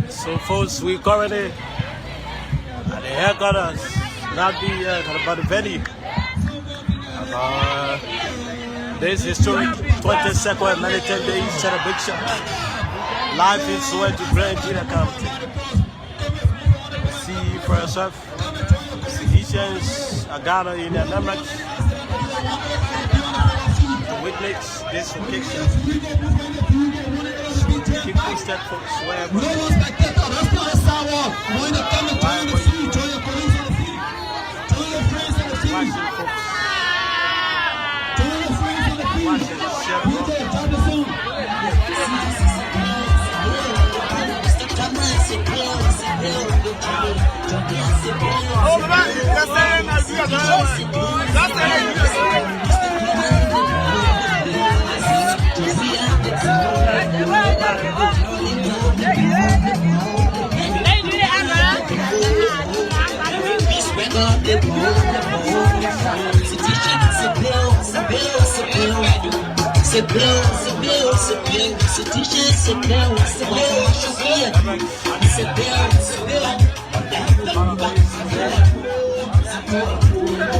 So folks, we currently at the headquarters, not the venue. This historic 22nd Militant Day celebration live in Zwedru, Gedeh County. See for yourself, Haitians are gathered in their numbers to witness this occasion. Keep posted, folks, wherever.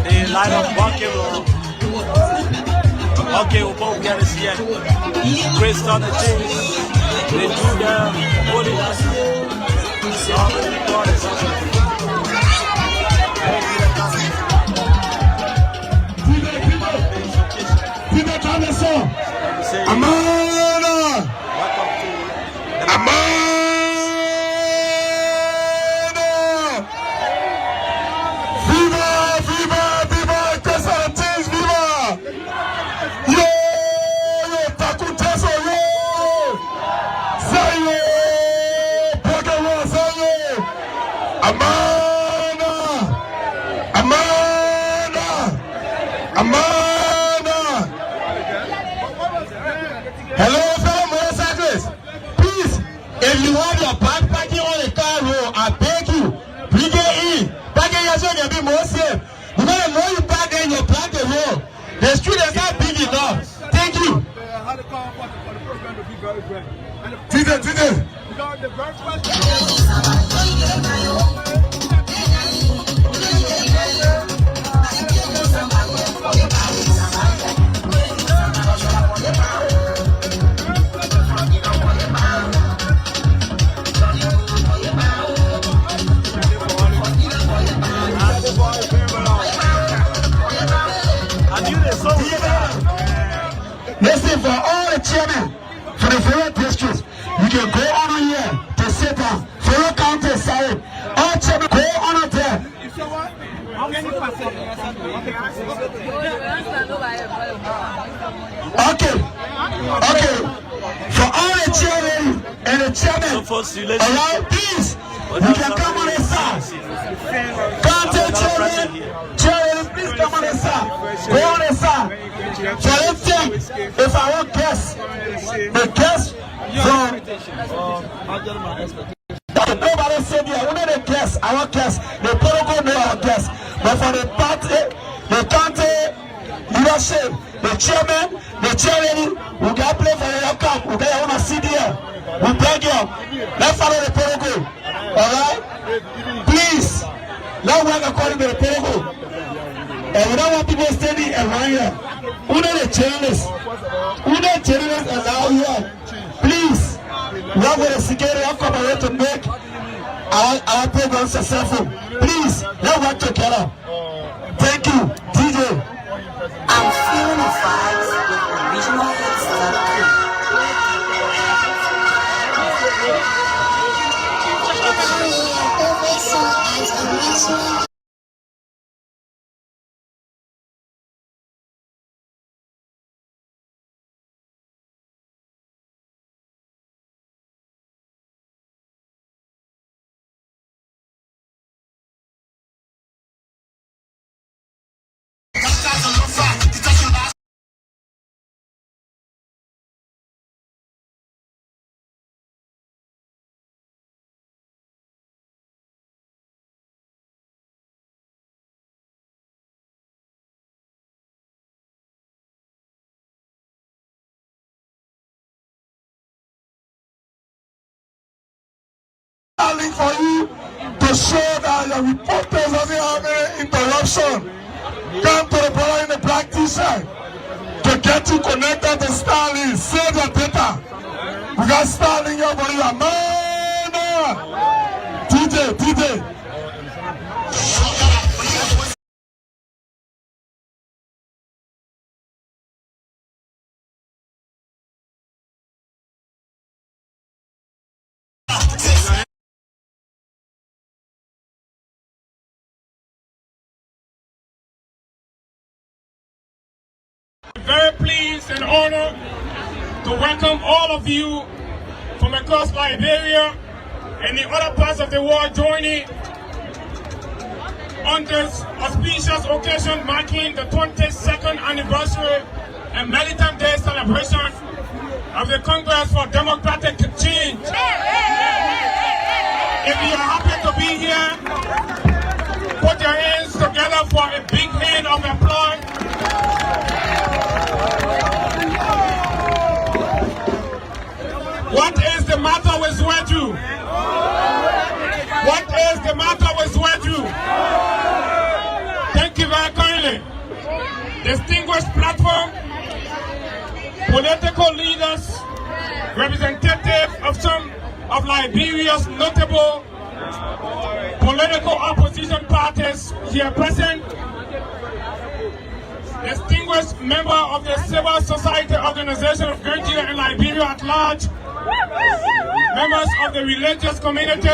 They line up walking on. Okay, we'll both get this yet. Chris on the team. They do the body. All the recorders. Hello, fellow motorcyclists. Please, if you have your bag parking on the car road, I beg you, bring it in. Parking your can be more safe. Because the more you park there, you block the road. The street is not big enough. Thank you. Today. Listen, for all the chairmen, for the various districts, you can go on here to sit down. Federal County side, all chairmen go on there. Okay. For all the chairmen and the chairmen, allow peace. You can come on the side. County chairman, please come on the side. Go on the side. For instance, if I want guests, the guests from nobody said here, we need a guest, I want guests. The protocol know our guests. But for the party, the county leadership, the chairman, the chairlady, we can play for your camp, we can want to see there. We beg you, let's follow the protocol. Alright? Please, let's work according to the protocol. And we don't want people standing around here. Who know the journalists? Who know the journalists allow here? Please, work with the security and cooperate to make our program successful. Please, let's work together. Thank you, DJ. I'm feeling the vibes with the regional hits. Starlink for you to show that your reporters doesn't have any interruption. Come to the brother in the black t-shirt to get you connected to Starlink. Save your data. We got Starlink here for you. Man, DJ. Very pleased and honored to welcome all of you from across Liberia and the other parts of the world joining on this auspicious occasion marking the 22nd anniversary and Militant Day celebration of the Congress for Democratic Change. If you are happy to be here, put your hands together for a big hand of applause. What is the matter with Zwedru? What is the matter with Zwedru? Thank you very kindly. Distinguished platform, political leaders, representatives of some of Liberia's notable political opposition parties here present, distinguished member of the civil society organization of Gedeh and Liberia at large, members of the religious community,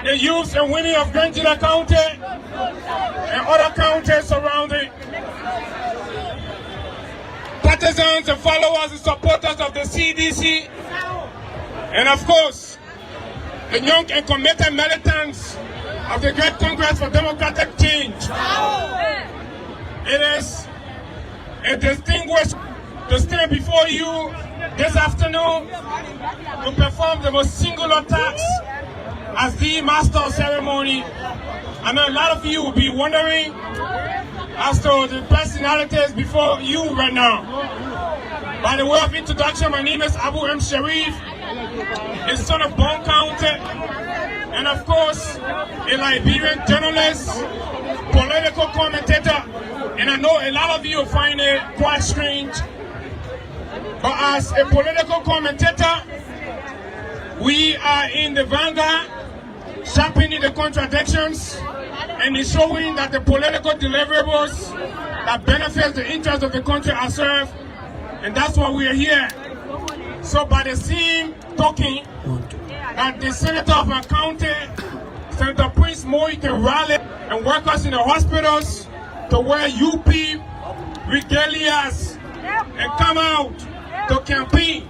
the youth and women of Gedeh County and other counties surrounding, partisans and followers and supporters of the CDC, and of course, the young and committed militants of the Great Congress for Democratic Change. It is a distinguished to stand before you this afternoon to perform the most singular task as the master of ceremony. I know a lot of you will be wondering as to the personalities before you right now. By the way of introduction, my name is Abu M. Sharif, a son of Bon County, and of course, a Liberian journalist, political commentator, and I know a lot of you find it quite strange. But as a political commentator, we are in the vanguard, sharpening the contradictions and showing that the political deliverables that benefit the interests of the country are served. And that's why we are here. So by the same token, that the senator of my county, Senator Prince Moy, can rally and workers in the hospitals to wear UP regalias and come out to campaign.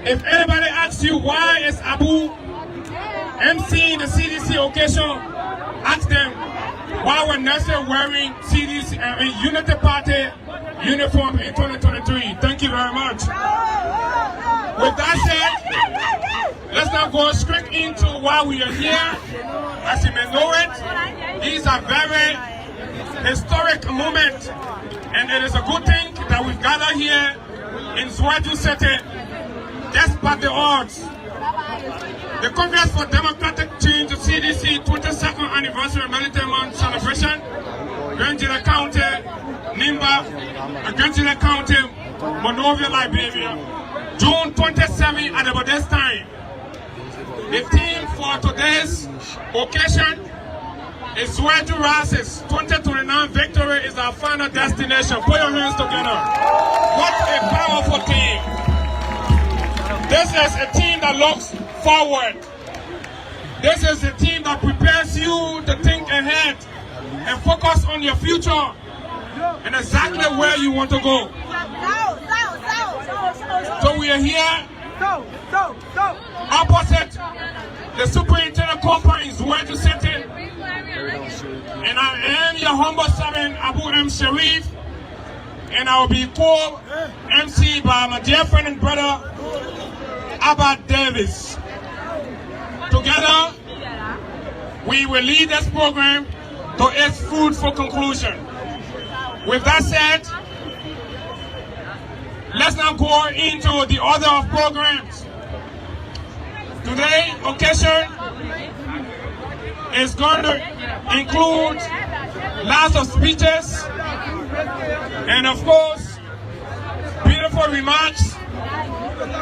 If anybody asks you why is Abu emceeing the CDC occasion, ask them why we're necessarily wearing CDC Unity Party uniform in 2023. Thank you very much. With that said, let's now go straight into why we are here. As you may know it, these are very historic moments, and it is a good thing that we've gathered here in Zwedru City, despite the odds. The Congress for Democratic Change, the CDC 22nd anniversary Militant Month celebration, Gedeh County, Nimba, Gedeh County, Monrovia, Liberia, June 27 at about this time. The theme for today's occasion is Zwedru Rises. 2029 victory is our final destination. Put your hands together. What a powerful team. This is a team that looks forward. This is a team that prepares you to think ahead and focus on your future and exactly where you want to go. So we are here opposite the superintendent company in Zwedru City, and I am your humble servant Abu M. Sharif, and I will be co-MC by my dear friend and brother Abba Davis. Together, we will lead this program to its fruitful conclusion. With that said, let's now go into the order of programs. Today's occasion is going to include lots of speeches and of course beautiful remarks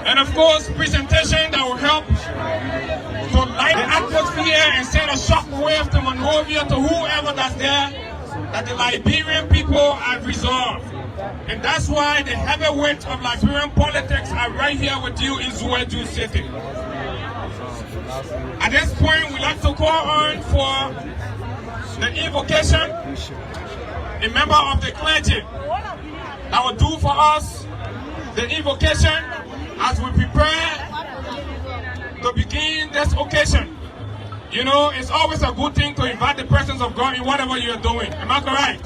and of course presentation that will help to light the atmosphere and send a shockwave to Monrovia, to whoever that's there, that the Liberian people are resolved. And that's why the heavyweight of Liberian politics are right here with you in Zwedru City. At this point, we'd like to call on for the invocation, a member of the clergy that will do for us the invocation as we prepare to begin this occasion. You know, it's always a good thing to invite the presence of God in whatever you're doing. Am I correct?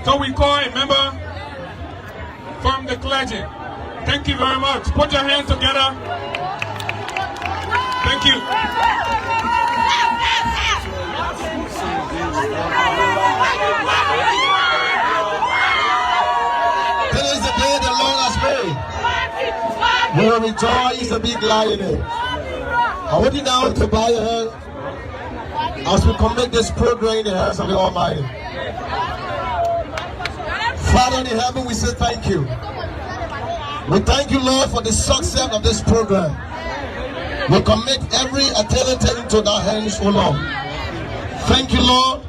So we call a member from the clergy. Thank you very much. Put your hands together. Thank you. Today is the day the Lord has made. We will rejoice and be glad in it. I want you now to bow your head as we commit this program in the hands of the Almighty. Father in heaven, we say thank you. We thank you, Lord, for the success of this program. We commit every attendant into thy hands, O Lord. Thank you, Lord.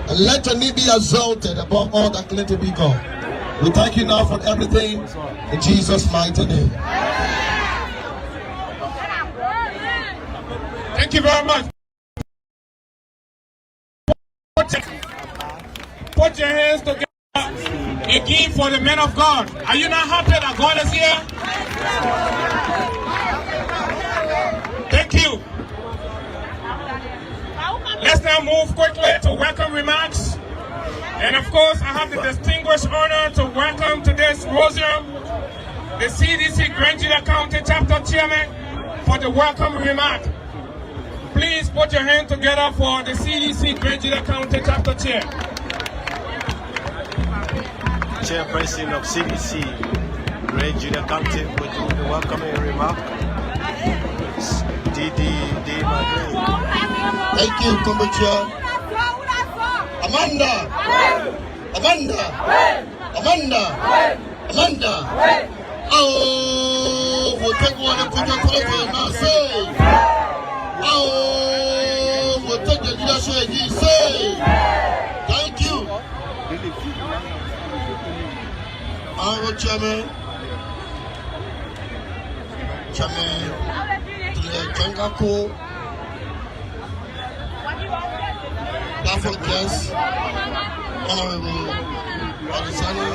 And let your name be exalted above all that claim to be God. We thank you now for everything in Jesus' mighty name. Thank you very much. Put your hands together again for the men of God. Are you not happy that God is here? Thank you. Let's now move quickly to welcome remarks. And of course, I have the distinguished honor to welcome to this rosarium the CDC Gedeh County Chapter Chairman for the welcome remark. Please put your hand together for the CDC Gedeh County Chapter Chair. Chairperson of CDC Gedeh County will do the welcoming remark. Thank you, Commissioner. Amanda. Oh, we'll take one and put your telephone now. Say. Oh, we'll take the leadership. He say. Thank you. Honorable Chairman. Jangako. Platform guests, Honorable Alisani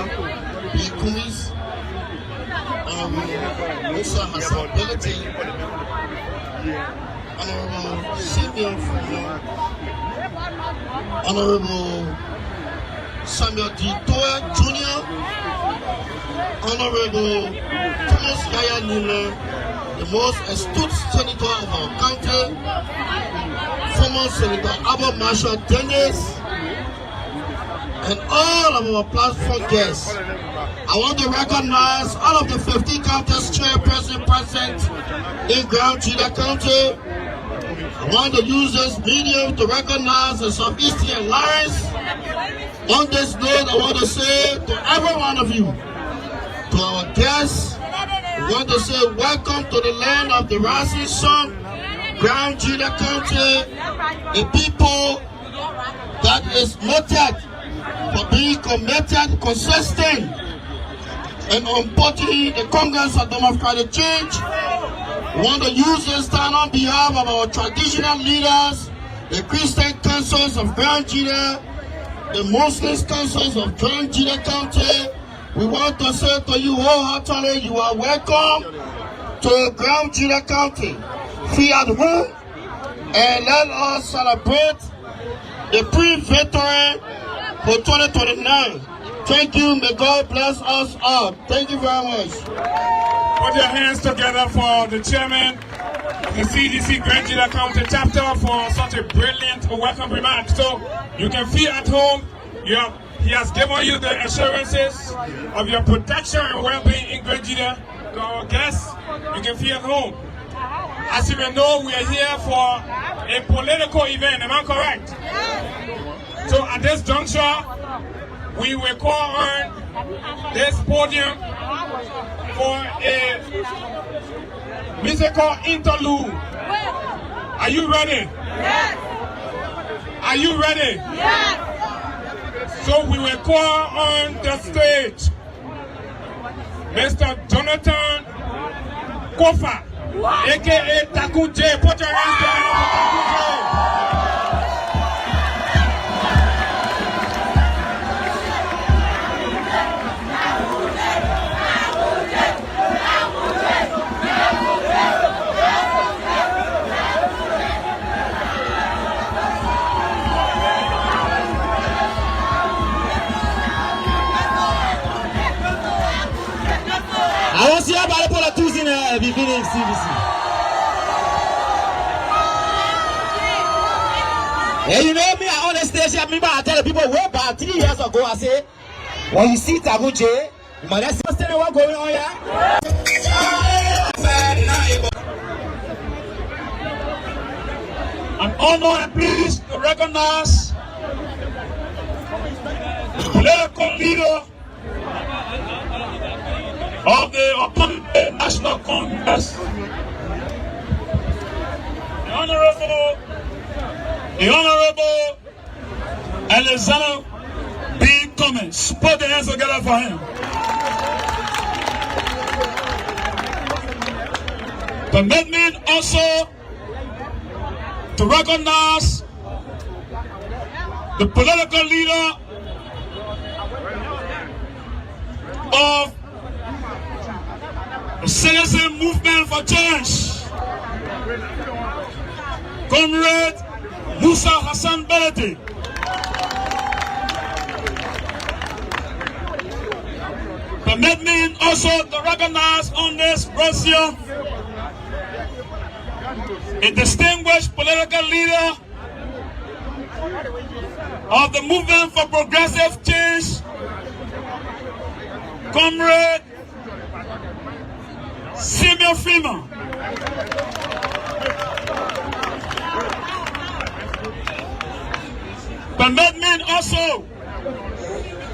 B. Kumis, Honorable Musa Hassan Belete, Honorable Simeon Fumo, Honorable Samuel D. Toya Jr., Honorable Thomas Yaya Nina, the most astute senator of our country, former Senator Abba Marshall Dennis, and all of our platform guests. I want to recognize all of the 50 counties chairperson present in Gedeh County. I want to use this medium to recognize the Southeastern Alliance. On this note, I want to say to every one of you, to our guests, we want to say welcome to the land of the rising sun, Gedeh County, a people that is noted for being committed, consistent, and embodying the Congress of Democratic Change. We want to use this time on behalf of our traditional leaders, the Christian councils of Gedeh, the Muslim councils of Gedeh County. We want to say to you wholeheartedly, you are welcome to Gedeh County. Feel at home and let us celebrate the pre-victory for 2029. Thank you. May God bless us all. Thank you very much. Put your hands together for the chairman of the CDC Gedeh County chapter for such a brilliant welcome remark. So you can feel at home. He has given you the assurances of your protection and well-being in Gedeh. To our guests, you can feel at home. As you may know, we are here for a political event. Am I correct? So at this juncture, we will call on this podium for a musical interlude. Are you ready? Yes. Are you ready? Yes. So we will call on the stage Mr. Jonathan Kofa, aka Taku J. Put your hands together for Taku J. I want to see about the politics in the beginning, CDC. Hey, you know me, I on the station, I tell the people way back 3 years ago, I say, when you see Taku J, you might not understand what's going on here. I'm honored and pleased to recognize the political leader of the opponent National Congress, the Honorable Alexander B. Cummins. Put the hands together for him. Permit me also to recognize the political leader of the CDC Movement for Change, Comrade Musa Hassan Belete. Permit me also to recognize on this brochure a distinguished political leader of the Movement for Progressive Change, Comrade Simeon Freeman. Permit me also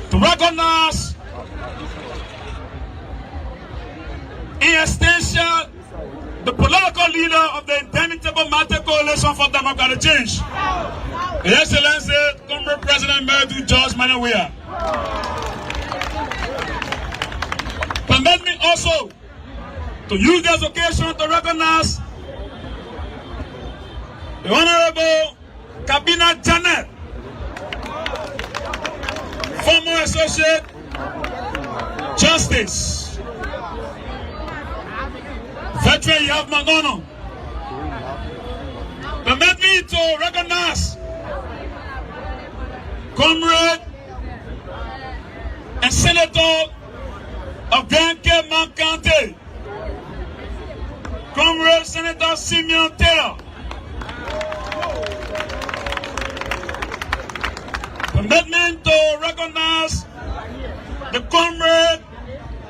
to recognize in extension the political leader of the Indomitable Matter Coalition for Democratic Change, His Excellency Comrade President Zwedru George Manawia. Permit me also to use this occasion to recognize the Honorable Kabina Janet, former Associate Justice, veteran Yav Magono. Permit me to recognize Comrade and Senator of Grand Cape Mount County, Comrade Senator Simeon Taylor. Permit me to recognize the Comrade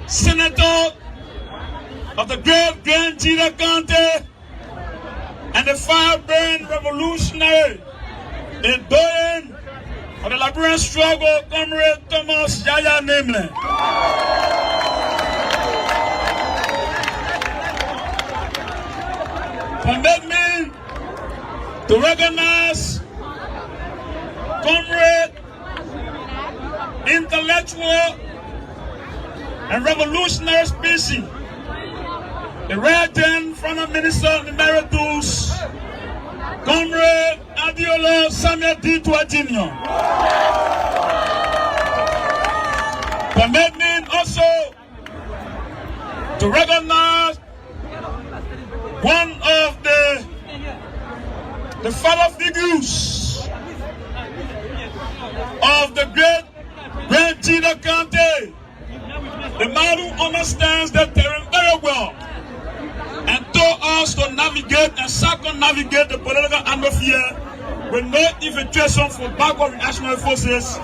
Senator of the great Grand Gedeh County and the fire-burning revolutionary, the doyen of the Liberian struggle, Comrade Thomas Yaya Namely. Permit me to recognize Comrade intellectual and revolutionary species, the Regent Foreign Minister Emeritus, Comrade Adiola Samuel D. Jr. Permit me also to recognize one of the father figures of the great Grand Gedeh County, the man who understands the terrain very well and taught us to navigate and circumnavigate the political atmosphere with no infiltration from backward reactionary forces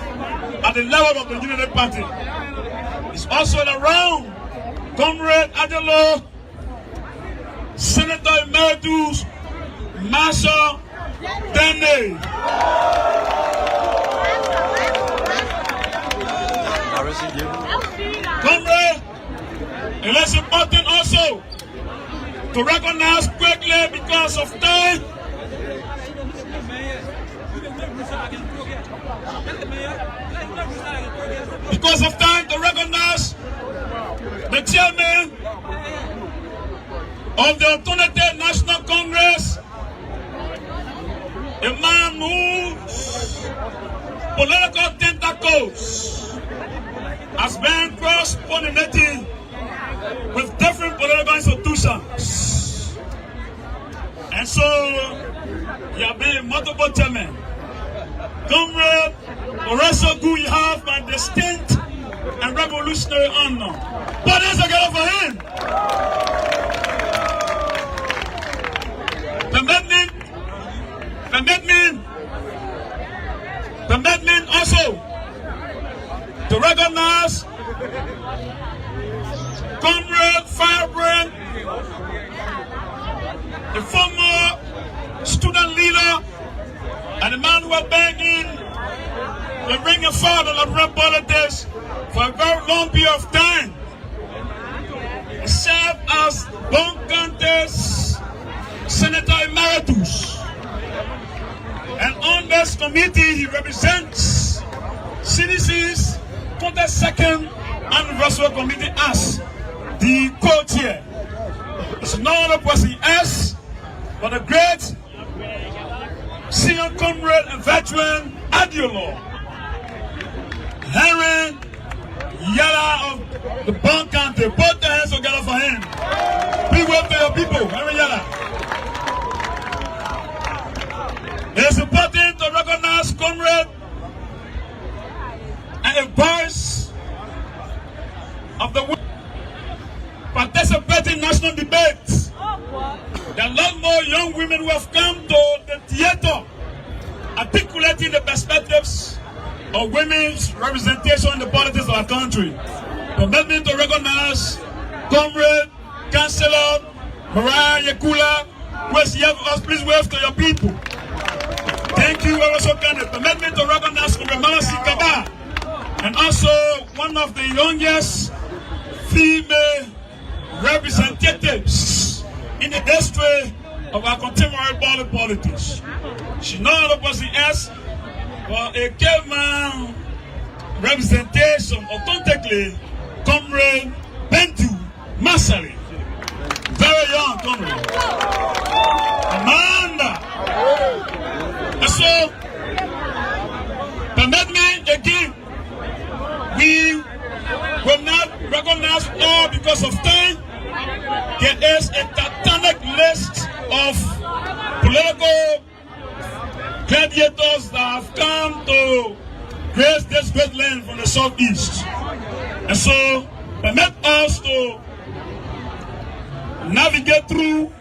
at the level of the Unity Party. It's also around Comrade Adelo Senator Emeritus Marshall Dene. Comrade, it is important also to recognize quickly because of time. Because of time to recognize the chairman of the Alternative National Congress, a man whose political tentacles has been cross-pollinating with different political institutions. And so, you have been multiple chairmen. Comrade Oresogu, you have my distinct and revolutionary honor. Put this together for him. Permit me also to recognize Comrade Firebrand, the former student leader and the man who was begging the ring of fire of Liberian politics for a very long period of time. He served as Bon County's Senator Emeritus. And on this committee, he represents CDC's 22nd Anniversary Committee as the co-chair. It's no other person else but the great senior comrade and veteran Adiolo Henry Yala of the Bon County. Put the hands together for him. Be well to your people, Henry Yala. It is important to recognize comrade and a voice of the participating national debates. There are a lot more young women who have come to the theater articulating the perspectives of women's representation in the politics of our country. Permit me to recognize Comrade Councillor Mariah Yakula, who is here for us. Please wave to your people. Thank you, also permit me to recognize Mama Sikaba, and also one of the youngest female representatives in the history of our contemporary politics. She's not other person else but a caveman representation, authentically, Comrade Bentu Masari. Very young comrade. Amanda. And so, permit me again, we will not recognize all because of time. There is a titanic list of political gladiators that have come to grace this great land from the southeast. And so, permit us to navigate through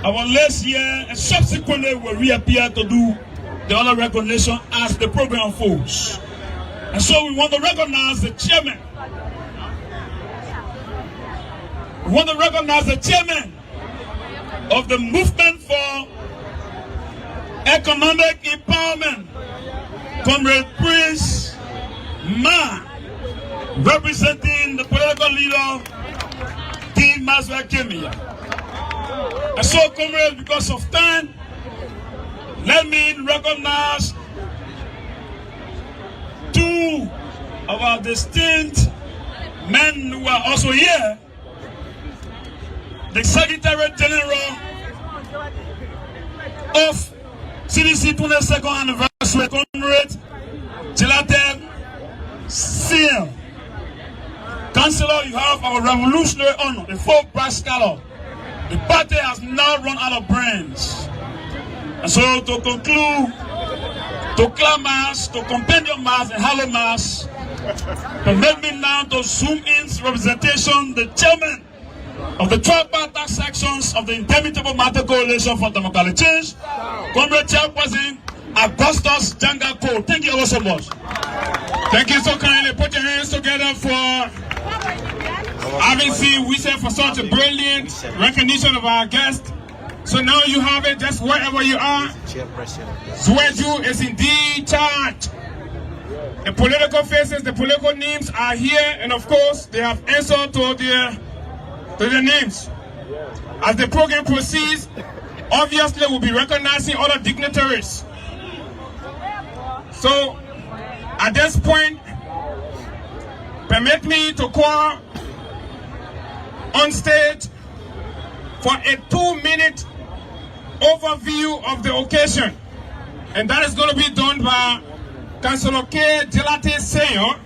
our last year and subsequently will reappear to do the other recognition as the program unfolds. And so we want to recognize the chairman. We want to recognize the chairman of the movement for economic empowerment, Comrade Prince Ma, representing the political leader, D. Maswa Kemia. And so, comrades, because of time, let me recognize two of our distinct men who are also here. The Secretary General of CDC 22nd Anniversary, Comrade Gelatin Seal. Councillor, you have our revolutionary honor, the full brass color. The party has now run out of brains. And so to conclude, to clap mass, to compendium mass and hollow mass, permit me now to zoom in representation, the chairman of the tripartite sections of the Interminable Matter Coalition for Democratic Change, Comrade Chairperson Augustus Janga Cole. Thank you all so much. Thank you so kindly. Put your hands together for Obviously, we said for such a brilliant recognition of our guest. So now you have it just wherever you are. Zwedru is indeed charged. The political faces, the political names are here, and of course, they have answered to their names. As the program proceeds, obviously we'll be recognizing other dignitaries. So, at this point, permit me to call on stage for a 2-minute overview of the occasion. And that is going to be done by Councillor Gedeh Senior.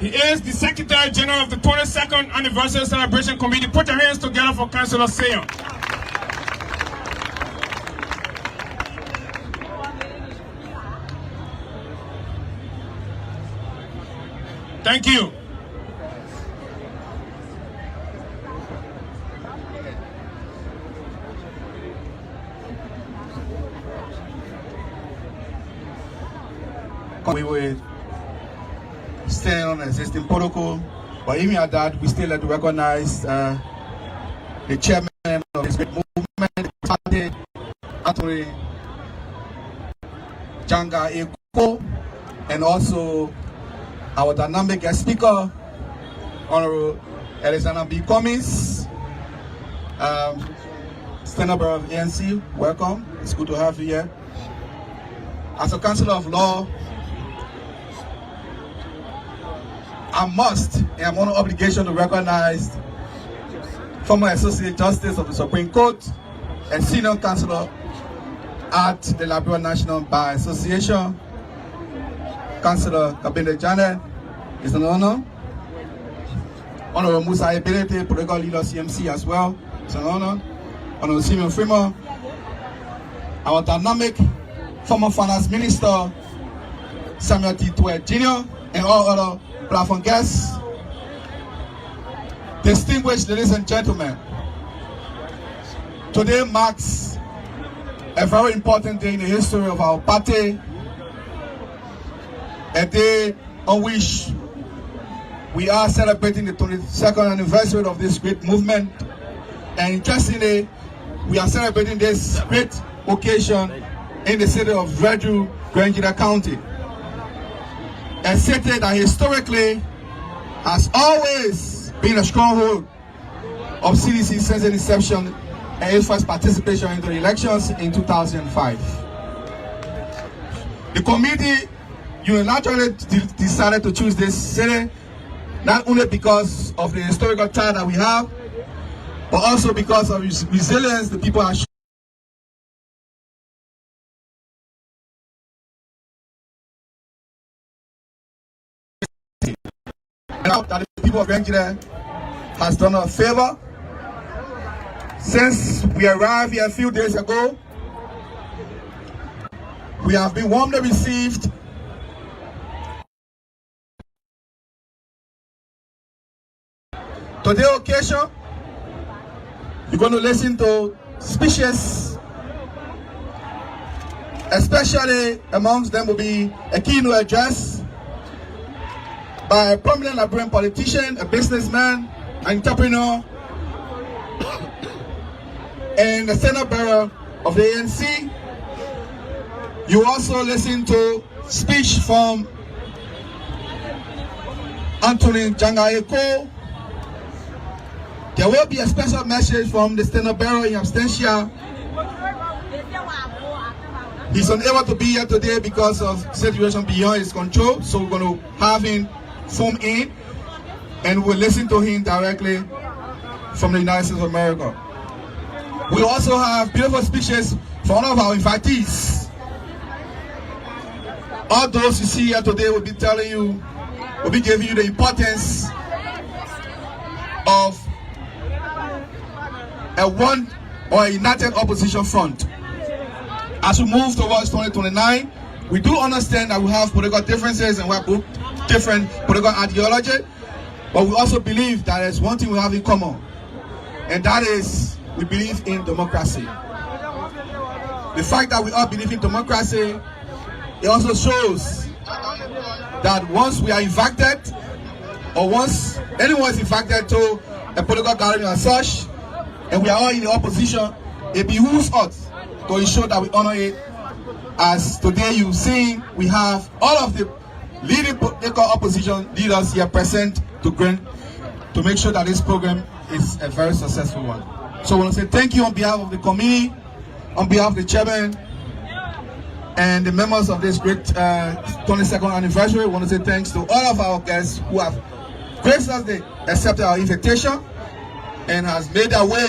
He is the Secretary General of the 22nd Anniversary Celebration Committee. Put your hands together for Councillor Senior. Thank you. We will stay on existing protocol, but even at that, we still have to recognize the chairman of this great movement, Anthony Janga Eko, and also our dynamic guest speaker, Honorable Alexander B. Cummings, Senator of ANC. Welcome. It's good to have you here. As a Councillor of Law, I'm under obligation to recognize former Associate Justice of the Supreme Court and Senior Counselor at the Liberian National Bar Association, Councillor Gedeh Janet. It's an honor. Honorable Musa Ebelete, political leader CMC as well. It's an honor. Honorable Simon Freeman, our dynamic former Finance Minister Samuel T. Tuet Jr., and all other platform guests. Distinguished ladies and gentlemen, today marks a very important day in the history of our party, a day on which we are celebrating the 22nd anniversary of this great movement. And interestingly, we are celebrating this great occasion in the city of Zwedru, Gedeh County. A city that historically has always been a stronghold of CDC since its inception and its first participation in the elections in 2005. The committee unilaterally decided to choose this city not only because of the historical tie that we have, but also because of resilience the people are showing. That the people of Gedeh has done us a favor. Since we arrived here a few days ago, we have been warmly received. Today's occasion, you're going to listen to speeches, especially amongst them will be a keynote address by a prominent Liberian politician, a businessman, an entrepreneur, and the Senate bearer of the ANC. You also listen to speech from Anthony Janga Eko. There will be a special message from the Senate bearer in absentia. He's unable to be here today because of situation beyond his control, so we're going to have him phone in and we'll listen to him directly from the United States of America. We also have beautiful speeches from one of our invitees. All those you see here today will be telling you, will be giving you the importance of a one or a united opposition front. As we move towards 2029, we do understand that we have political differences and we have different political ideology, but we also believe that there's one thing we have in common, and that is we believe in democracy. The fact that we all believe in democracy, it also shows that once we are invited, or once anyone is invited to a political gathering as such, and we are all in the opposition, it behooves us to ensure that we honor it. As today you see, we have all of the leading political opposition leaders here present to make sure that this program is a very successful one. So I want to say thank you on behalf of the committee, on behalf of the chairman, and the members of this great 22nd anniversary. I want to say thanks to all of our guests who have graciously accepted our invitation and has made their way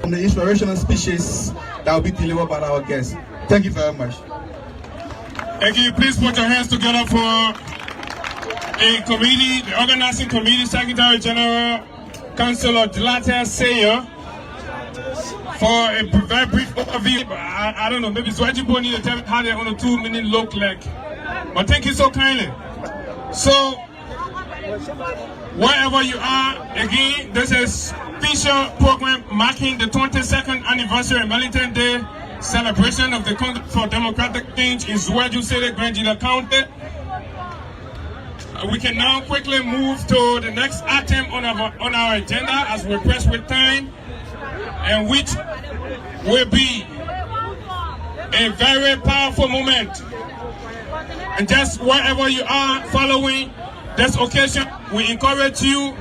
from the inspirational speeches that will be delivered by our guests. Thank you very much. Can you please put your hands together for a committee, the organizing committee, Secretary General, Councilor Gedeh County, for a very brief overview. I don't know, maybe Zwedru need to tell me how they're on a 2-minute look like. But thank you so kindly. So, wherever you are, again, this is special program marking the 22nd anniversary Militant Day celebration of the Congress for Democratic Change in Zwedru City, Gedeh County. We can now quickly move to the next item on our agenda as we're pressed with time, and which will be a very powerful moment. And just wherever you are following this occasion, we encourage you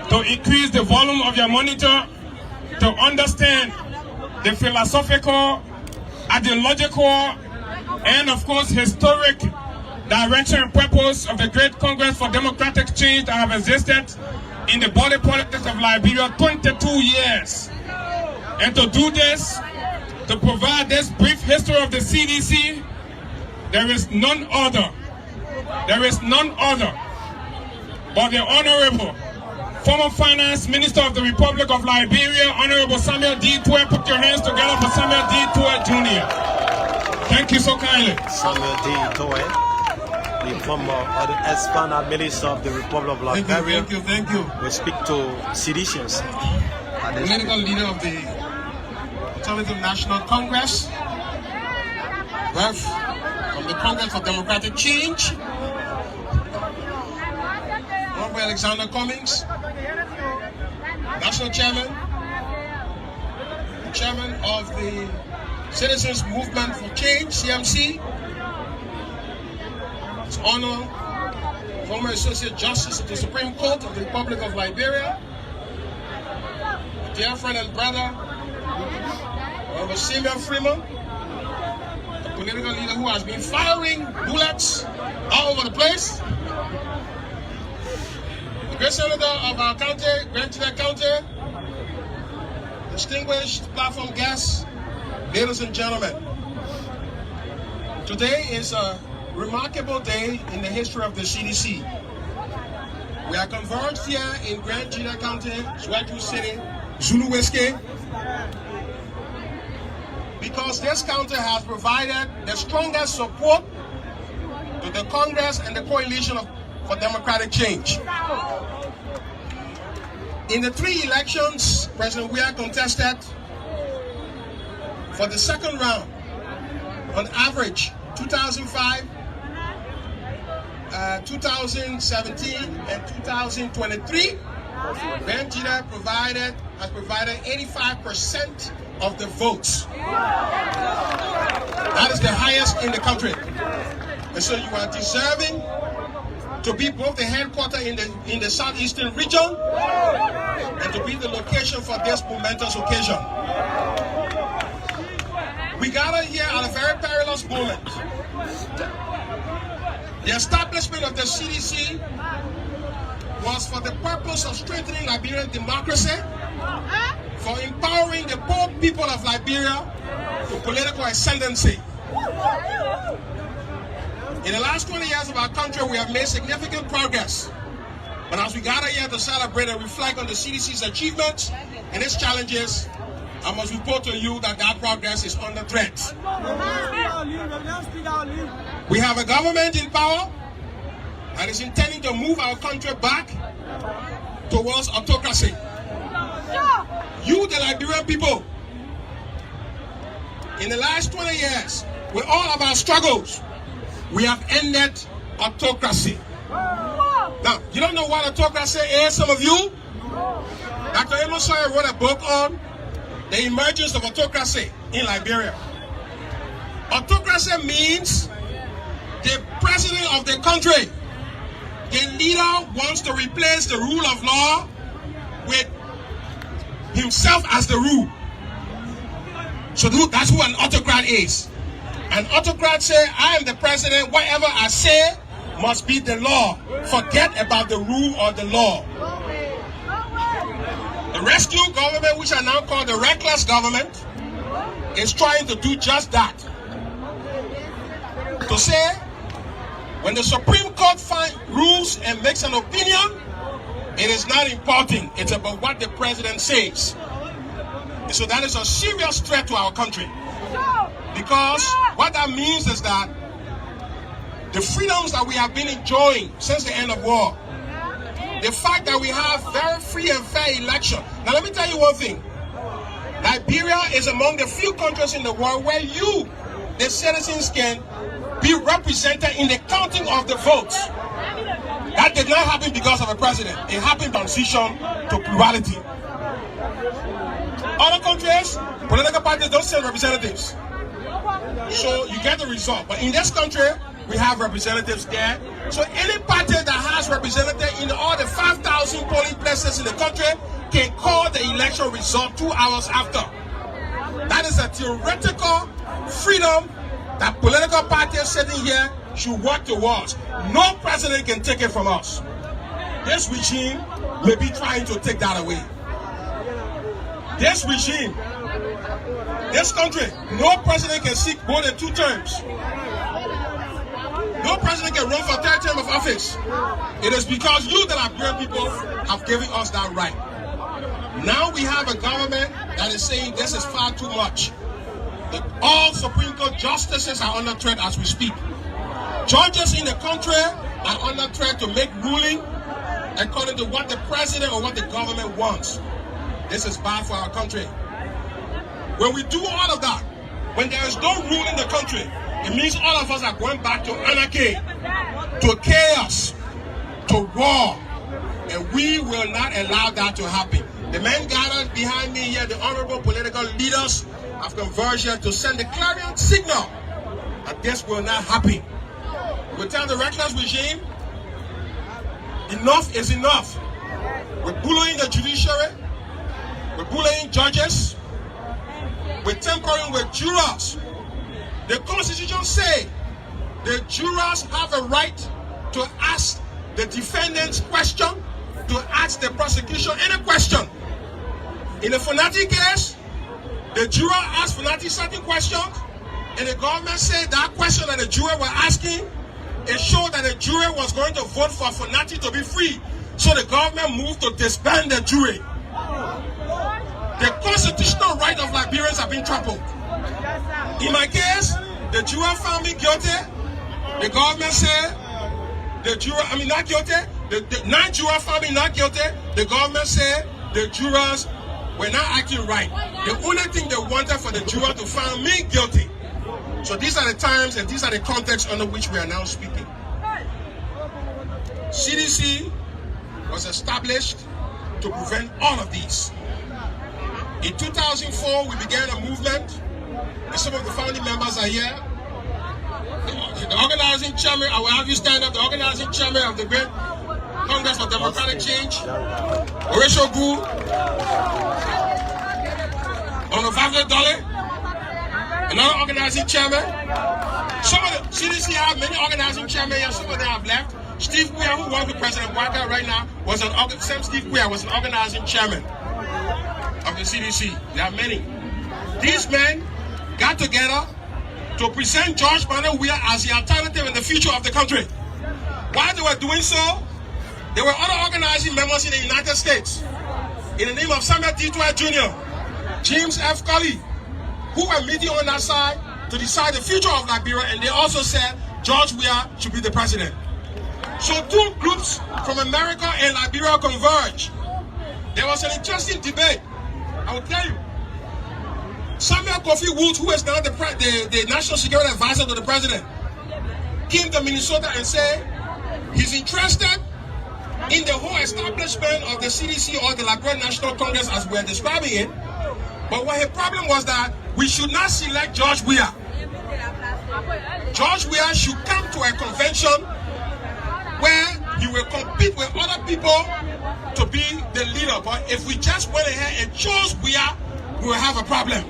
to increase the volume of your monitor to understand the philosophical, ideological, and of course historic direction and purpose of the Great Congress for Democratic Change that have existed in the body politics of Liberia 22 years. And to do this, to provide this brief history of the CDC, there is none other but the Honorable former Finance Minister of the Republic of Liberia, Honorable Samuel D. Twe. Put your hands together for Samuel D. Twe Jr. Thank you so kindly. Samuel D. Twe, the former or the ex-Finance Minister of the Republic of Liberia. Thank you. We speak to citizens. Political leader of the Alternative National Congress, from the Congress for Democratic Change, Honorable Alexander Cummings, National Chairman of the Citizens Movement for Change, CMC, His Honor, former Associate Justice of the Supreme Court of the Republic of Liberia, dear friend and brother, Honorable Simeon Freeman, a political leader who has been firing bullets all over the place. The great senator of our county, Gedeh County, distinguished platform guests, ladies and gentlemen. Today is a remarkable day in the history of the CDC. We are converged here in Gedeh County, Zwedru City, Zulu Whiskey, because this county has provided the strongest support to the Congress and the coalition for democratic change. In the 3 elections President Weah contested, for the second round, on average, 2005, 2017, and 2023, Gedeh has provided 85% of the votes. That is the highest in the country. And so you are deserving to be both the headquarters in the southeastern region and to be the location for this momentous occasion. We gather here at a very perilous moment. The establishment of the CDC was for the purpose of strengthening Liberian democracy, for empowering the poor people of Liberia to political ascendancy. In the last 20 years of our country, we have made significant progress. But as we gather here to celebrate and reflect on the CDC's achievements and its challenges, I must report to you that progress is under threat. We have a government in power that is intending to move our country back towards autocracy. You, the Liberian people, in the last 20 years, with all of our struggles, we have ended autocracy. Now, you don't know what autocracy is, some of you? Dr. Amos Sawyer wrote a book on the emergence of autocracy in Liberia. Autocracy means the president of the country, the leader, wants to replace the rule of law with himself as the rule. So that's who an autocrat is. An autocrat says, I am the president, whatever I say must be the law. Forget about the rule or the law. The rescue government, which are now called the reckless government, is trying to do just that. To say, when the Supreme Court rules and makes an opinion, it is not important. It's about what the president says. And so that is a serious threat to our country. Because what that means is that the freedoms that we have been enjoying since the end of war, the fact that we have very free and fair election. Now let me tell you one thing. Liberia is among the few countries in the world where you, the citizens, can be represented in the counting of the votes. That did not happen because of a president. It happened transition to plurality. Other countries, political parties don't send representatives. So you get the result. But in this country, we have representatives there. So any party that has representatives in all the 5,000 polling places in the country can call the election result 2 hours after. That is a theoretical freedom that political parties sitting here should work towards. No president can take it from us. This regime may be trying to take that away. This regime, this country, no president can seek more than 2 terms. No president can run for a 3rd term of office. It is because you, the Liberian people, have given us that right. Now we have a government that is saying this is far too much. That all Supreme Court justices are under threat as we speak. Judges in the country are under threat to make ruling according to what the president or what the government wants. This is bad for our country. When we do all of that, when there is no rule in the country, it means all of us are going back to anarchy, to chaos, to war, and we will not allow that to happen. The men gathered behind me here, the honorable political leaders, have converged here to send the clarion signal that this will not happen. We tell the reckless regime, enough is enough. We're bullying the judiciary, we're bullying judges, we're tampering with jurors. The Constitution says the jurors have a right to ask the defendant's question, to ask the prosecution any question. In the Fonati case, the juror asked Fonati certain questions, and the government said that question that the juror was asking, it showed that the jury was going to vote for Fonati to be free. So the government moved to disband the jury. The constitutional right of Liberians have been trampled. In my case, the juror found me guilty. The government said the juror, not guilty. The 9 jurors found me not guilty. The government said the jurors were not acting right. The only thing they wanted for the juror to find me guilty. So these are the times and these are the contexts under which we are now speaking. CDC was established to prevent all of these. In 2004, we began a movement, and some of the founding members are here. The organizing chairman, I will have you stand up, the organizing chairman of the Great Congress for Democratic Change, Horatio Gu, Honorable Dolly, another organizing chairman. Some of the CDC have many organizing chairmen here, some of them have left. Steve Weir, who works with President Walker right now, Steve Weir was an organizing chairman of the CDC. There are many. These men got together to present George Bernard Weir as the alternative in the future of the country. While they were doing so, there were other organizing members in the United States, in the name of Samuel D. Dwight Jr., James F. Colley, who were meeting on that side to decide the future of Liberia, and they also said George Weir should be the president. So 2 groups from America and Liberia converged. There was an interesting debate. I will tell you. Samuel Kofi Woods, who is now the National Security Advisor to the president, came to Minnesota and said he's interested in the whole establishment of the CDC or the Liberian National Congress as we're describing it. But what his problem was that we should not select George Weah. George Weah should come to a convention where he will compete with other people to be the leader. But if we just went ahead and chose Weah, we will have a problem.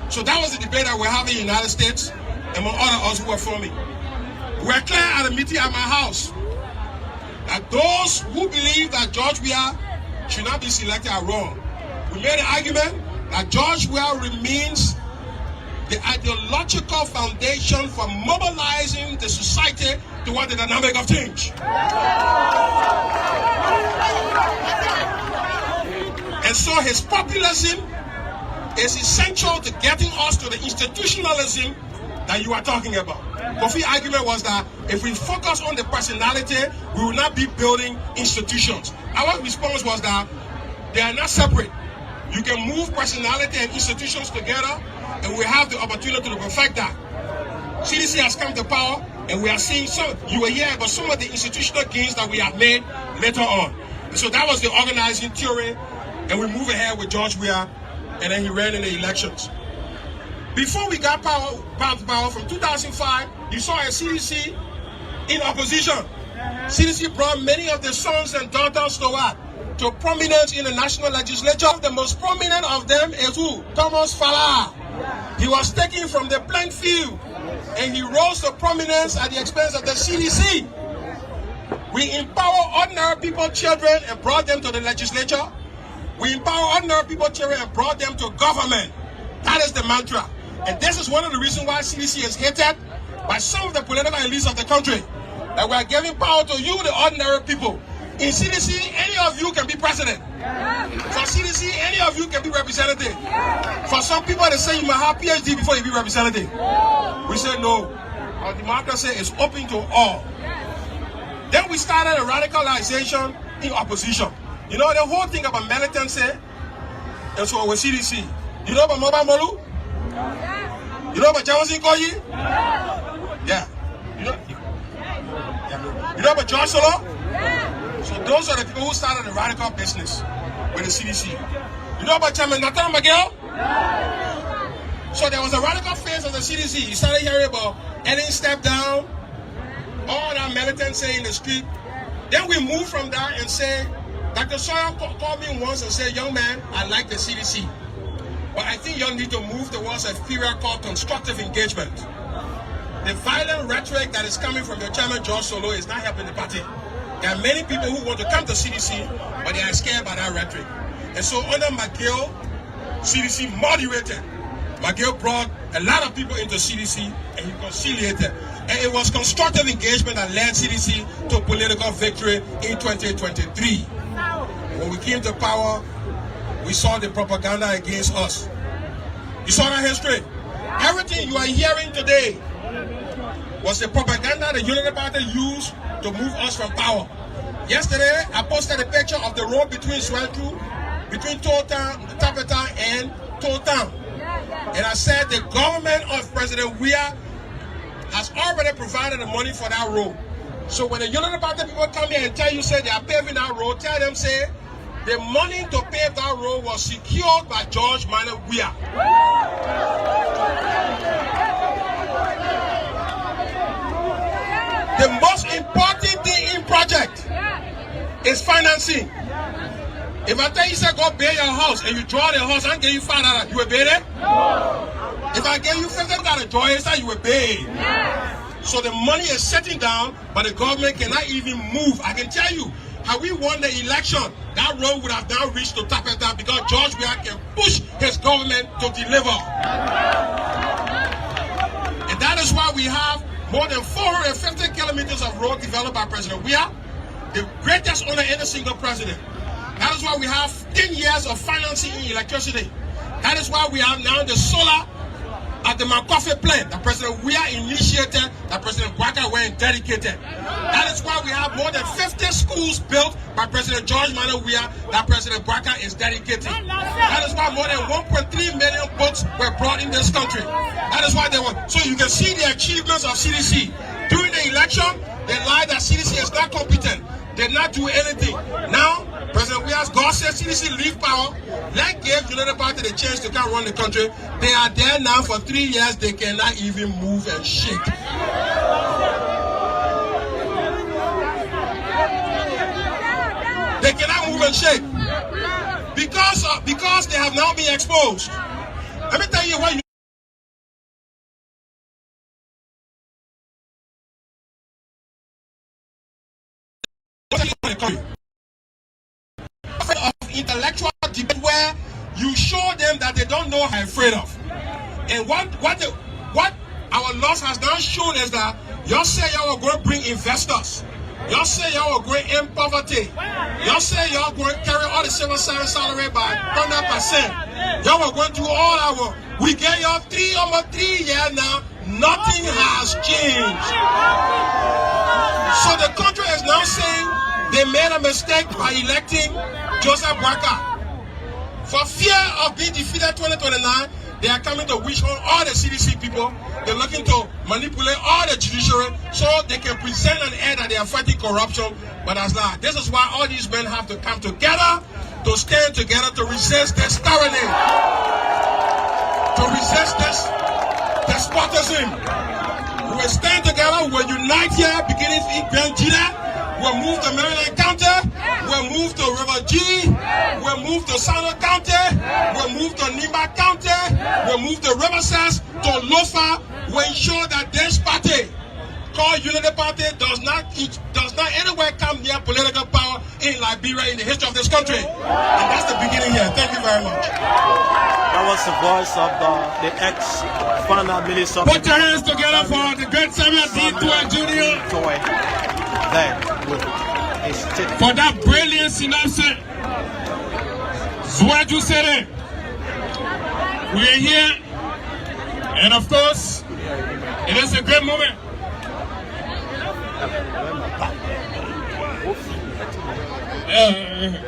So that was the debate that we're having in the United States, among other us who were forming. We're clear at a meeting at my house that those who believe that George Weah should not be selected are wrong. We made an argument that George Weah remains the ideological foundation for mobilizing the society toward the dynamic of change. And so his populism is essential to getting us to the institutionalism that you are talking about. Kofi's argument was that if we focus on the personality, we will not be building institutions. Our response was that they are not separate. You can move personality and institutions together, and we have the opportunity to perfect that. CDC has come to power, and we are seeing some, you were here, but some of the institutional gains that we have made later on. And so that was the organizing theory, and we move ahead with George Weah, and then he ran in the elections. Before we got power from 2005, you saw a CDC in opposition. CDC brought many of the sons and daughters to prominence in the national legislature. The most prominent of them is who? Thomas Falah. He was taken from the playing field and he rose to prominence at the expense of the CDC. We empower ordinary people, children, and brought them to the legislature. We empower ordinary people, children, and brought them to government. That is the mantra. And this is one of the reasons why CDC is hated by some of the political elites of the country. That we are giving power to you, the ordinary people. In CDC, any of you can be president. For CDC, any of you can be representative. For some people, they say you must have PhD before you be representative. We say no. Our democracy is open to all. Then we started a radicalization in opposition. You know the whole thing about militancy, and so with CDC. You know about Mobile Molu? You know about Jawasin Koyi? Yeah. You know about John Solo? So those are the people who started the radical business with the CDC. You know about Chairman Nathan Miguel? So there was a radical phase of the CDC. You started hearing about any step down, all that militancy in the street. Then we moved from that and said, Dr. Sawyer called me once and said, young man, I like the CDC. But I think you need to move towards a period called constructive engagement. The violent rhetoric that is coming from your chairman, George Solo, is not helping the party. There are many people who want to come to CDC, but they are scared by that rhetoric. And so under McGill, CDC moderated. McGill brought a lot of people into CDC and he conciliated. And it was constructive engagement that led CDC to political victory in 2023. When we came to power, we saw the propaganda against us. You saw that history. Everything you are hearing today was the propaganda the Unity Party used to move us from power. Yesterday, I posted a picture of the road between Zwedru, between Tapeta and Town. And I said the government of President Weah has already provided the money for that road. So when the Unity Party people come here and tell you, say they are paving that road, tell them, say, the money to pave that road was secured by George Manuel Weah. The most important thing in project is financing. If I tell you, say, go build your house, and you draw the house, I give you $5, you will pay it? If I give you $50 draw it, you will pay. So the money is sitting down, but the government cannot even move. I can tell you, how we won the election, that road would have now reached to Tapeta because George Weah can push his government to deliver. And that is why we have more than 450 kilometers of road developed by President Weah, the greatest honor in a single president. That is why we have 10 years of financing in electricity. That is why we have now the solar at the McCoffey plant that President Weah initiated, that President Bwaka went and dedicated. That is why we have more than 50 schools built by President George Manuel Weah that President Bwaka is dedicating. That is why more than 1.3 million votes were brought in this country. That is why they were. So you can see the achievements of CDC. During the election, they lied that CDC is not competent. Did not do anything. Now, President Williams, God says CDC leave power. That gave United Party the chance to come run the country. They are there now for 3 years. They cannot even move and shake. They cannot move and shake because they have now been exposed. Let me tell you what you. Of intellectual debate where you show them that they don't know how afraid of. And what our laws has now shown is that y'all say y'all are going to bring investors. Y'all say y'all are going to end poverty. Y'all say y'all are going to carry all the civil service salary by 100%. Y'all are going to do all our. We get y'all almost 3 years now. Nothing has changed. So the country is now saying they made a mistake by electing Joseph Boakai. For fear of being defeated 2029, they are coming to wish on all the CDC people. They're looking to manipulate all the judiciary so they can present an air that they are fighting corruption. But that's not. This is why all these men have to come together, to stand together, to resist this tyranny, to resist this despotism. We will stand together, we will unite here, beginning in Grand Gedeh. We'll move to Militant County, we'll move to River G, we'll move to Sano County, we'll move to Nimba County, we'll move to Riverside, to Lofa. We'll ensure that this party, called Unity Party, does not anywhere come near political power in Liberia in the history of this country. And that's the beginning here. Thank you very much. That was the voice of the ex-Fana Minister. Put your hands together for the great Samuel D. Jr. For that brilliant synopsis. Zwedru said it. We are here, and of course, it is a great moment.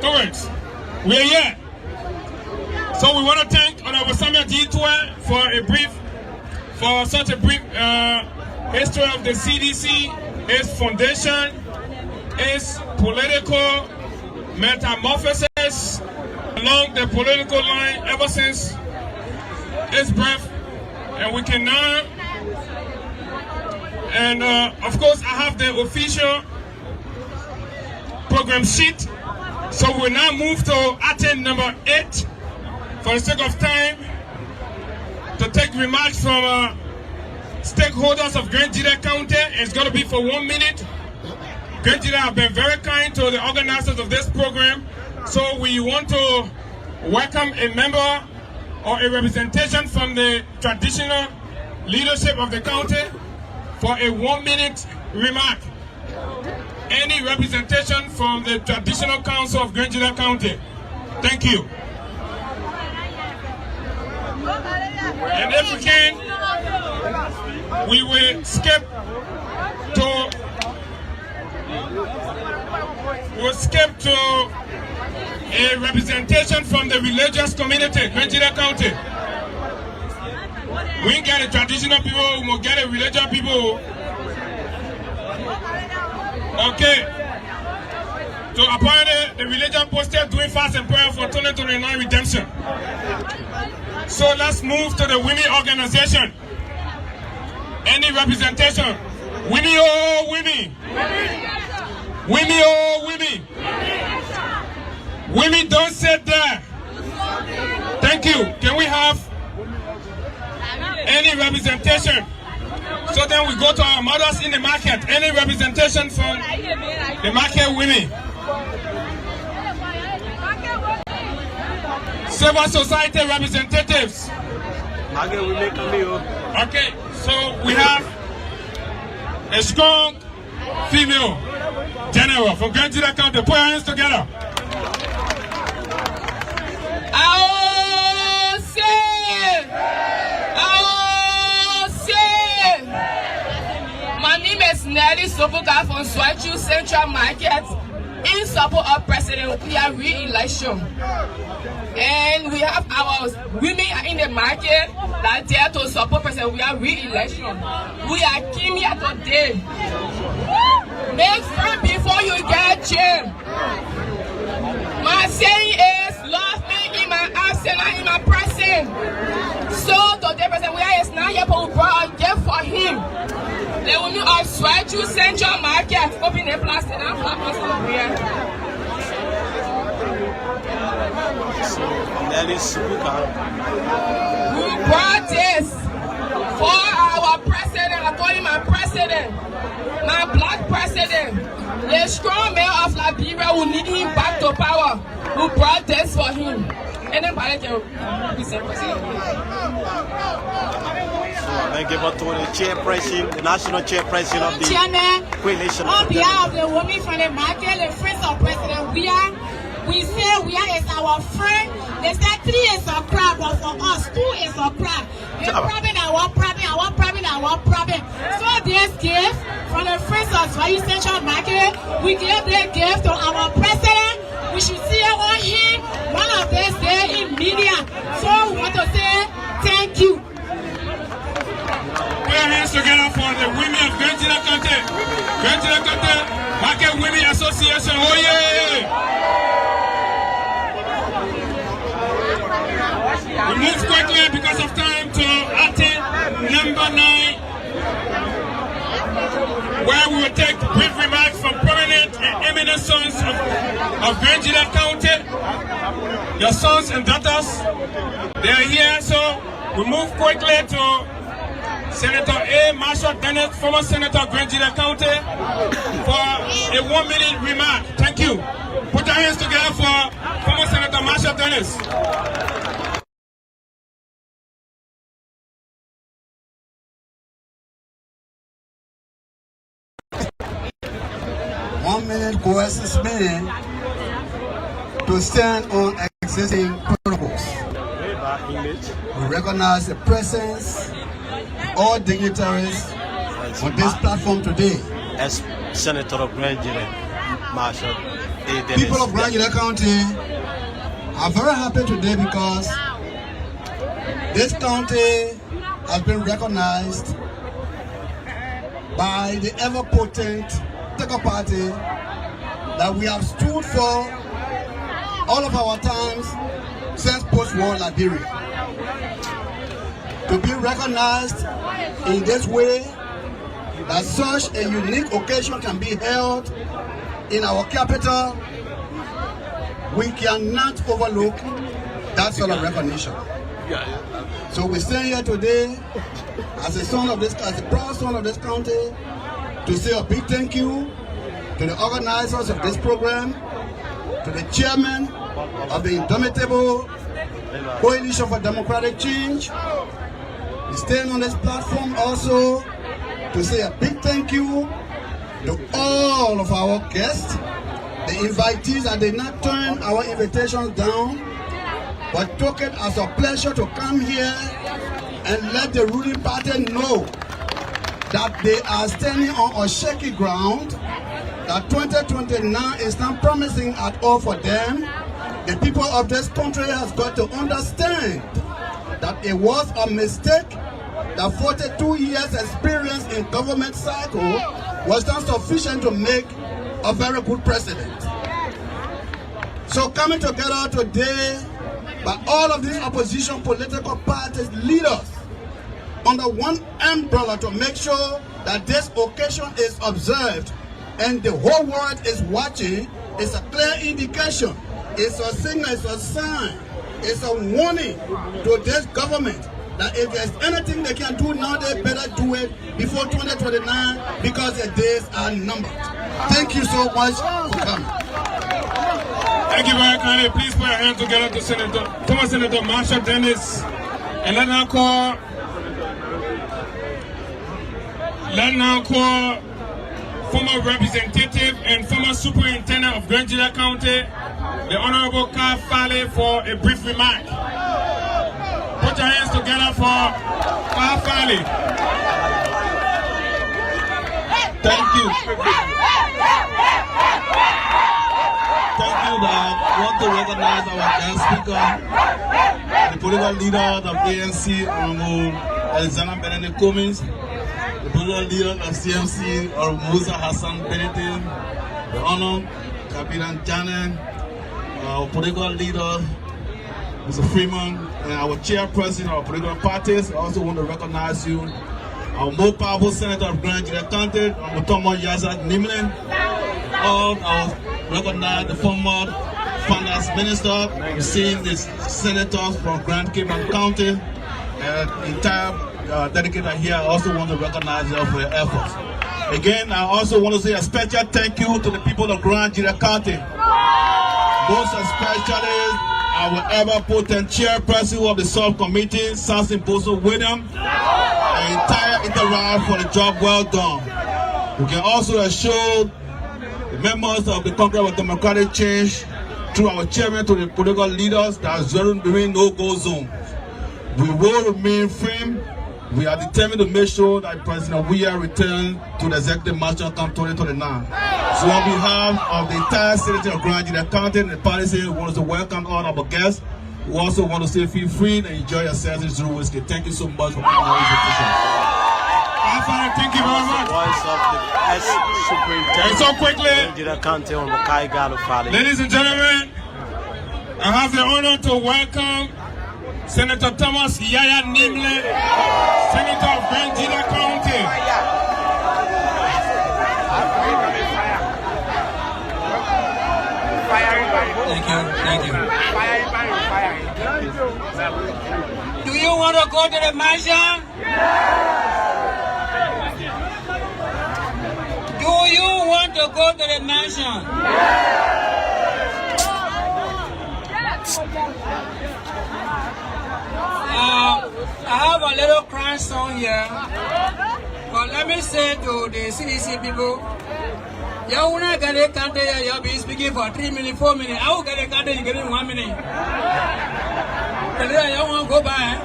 Correct. We are here. So we want to thank Honorable Samuel D. for such a brief history of the CDC, its foundation, its political metamorphosis along the political line ever since its birth. And we can now, and of course I have the official program sheet. So we'll now move to item number 8 for the sake of time, to take remarks from stakeholders of Gedeh County. It's going to be for 1 minute. Gedeh have been very kind to the organizers of this program, so we want to welcome a member or a representation from the traditional leadership of the county for a 1 minute remark. Any representation from the traditional council of Gedeh County? Thank you. And if we can, we will skip to a representation from the religious community, Gedeh County. We get a traditional people, we will get a religious people. Okay. So apparently the religion posted doing fast and prayer for 2029 redemption. So let's move to the women organization. Any representation? Women, oh women. Women, oh women. Women, don't sit there. Thank you. Can we have any representation? So then we go to our mothers in the market. Any representation from the market women? Civil society representatives. Okay, so we have a strong female general from Gedeh County. Put your hands together. My name is Nelly Soboka from Zwedru Central Market in support our president. We are re-election. And we have our women in the market that dare to support president. We are re-election. We are came here today. Make friends before you get jail. My saying is, love me in my absence and in my presence. So today, president, we are not here, but we brought a gift for him. The women of Zwedru Central Market open the place in our platform. So, Nelly Subuka. We brought this for our president. I call him my president, my black president, the strong man of Liberia who need him back to power. We brought this for him. Anybody can be said president. Thank you to the chairperson, the national chairperson of the Chairman, coalition. on behalf of the women from the market, the friends of President we say we are as our friend. They say 3 is a crowd, but for us 2 is a crowd. The problem, our problem. So this gift from the friends of Zwedru Central Market, we give the gift to our president. We should see on him one of these days in media. So we want to say thank you. Put your hands together for the women of Gedeh County. Gedeh County Market Women Association. Oh yeah! We move quickly because of time to item number 9, where we will take brief remarks from prominent and eminent sons of Gedeh County. Your sons and daughters, they are here, so we move quickly to Senator A. Marshall Dennis, former Senator of Gedeh County, for a 1-minute remark. Thank you. Put your hands together for former Senator Marshall Dennis. One-minute coerces men to stand on existing protocols. We recognize the presence of all dignitaries on this platform today. As Senator of Gedeh, Marshall A. Dennis. People of Gedeh County are very happy today because this county has been recognized by the ever-potent party that we have stood for all of our times since post-war Liberia. To be recognized in this way, that such a unique occasion can be held in our capital, we cannot overlook that sort of recognition. So we stand here today as a son of this, as a proud son of this county, to say a big thank you to the organizers of this program, to the chairman of the indomitable Coalition for Democratic Change. We stand on this platform also to say a big thank you to all of our guests, the invitees that did not turn our invitations down, but took it as a pleasure to come here and let the ruling party know that they are standing on a shaky ground, that 2029 is not promising at all for them. The people of this country has got to understand that it was a mistake, that 42 years experience in government cycle was not sufficient to make a very good president. So coming together today by all of these opposition political parties leaders under one umbrella to make sure that this occasion is observed and the whole world is watching is a clear indication. It's a signal, it's a sign, it's a warning to this government that if there's anything they can do now, they better do it before 2029 because the days are numbered. Thank you so much for coming. Thank you very kindly. Please put your hands together to former Senator Marshall Dennis. And let's now call former representative and former superintendent of Gedeh County, the Honorable Ka Fale, for a brief remark. Put your hands together for Ka Fale. Thank you. want to recognize our guest speaker, the political leader of ANC, Honorable Alexander Benedict Cummings, the political leader of CMC, Honorable Musa Hassan Benedict, the Honorable Captain Janet, our political leader, Mr. Freeman, and our chairperson of our political parties. I also want to recognize you, our most powerful senator of Grand Gedeh County, Honorable Thomas Yazat Nimlin. All our recognize the former finance minister, seeing the senators from Grand Cayman County, and the entire dedicated here. I also want to recognize you for your efforts. Again, I also want to say a special thank you to the people of Grand Gedeh County, most especially our ever-potent chairperson of the subcommittee, Samson Boso William, the entire interround for the job well done. We can also assure the members of the Congress of Democratic Change, through our chairman to the political leaders, that Zwedru remain no-go zone. We will remain firm. We are determined to make sure that President Weah return to the executive mansion come 2029. So on behalf of the entire citizen of Grand Gedeh County and the policy, we want to welcome all our guests. We also want to say feel free and enjoy yourselves in Zwedru whiskey. Thank you so much for coming on this occasion. Thank you very much. Voice of the Superintendent. And so quickly, Gedeh County on Makai Galo Valley. ladies and gentlemen, I have the honor to welcome Senator Thomas Yaya Nimle, Senator of Grand Gedeh County. Thank you. Do you want to go to the mansion? Do you want to go to the mansion? I have a little crying song here, but let me say to the CDC people, you will not get a country, you'll be speaking for 3 minutes, 4 minutes. I will get a country, you get in 1 minute. But then you won't go by.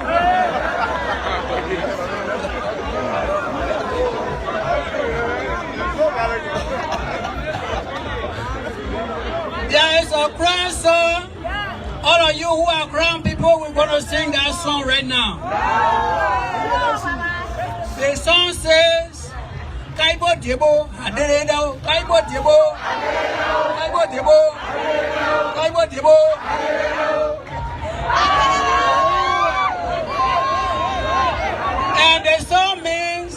There is a crying song. All of you who are ground people, we're going to sing that song right now. The song says, Kaibo Debo, Aderedo, Kaibo Debo, Kaibo Debo, Kaibo Debo. And the song means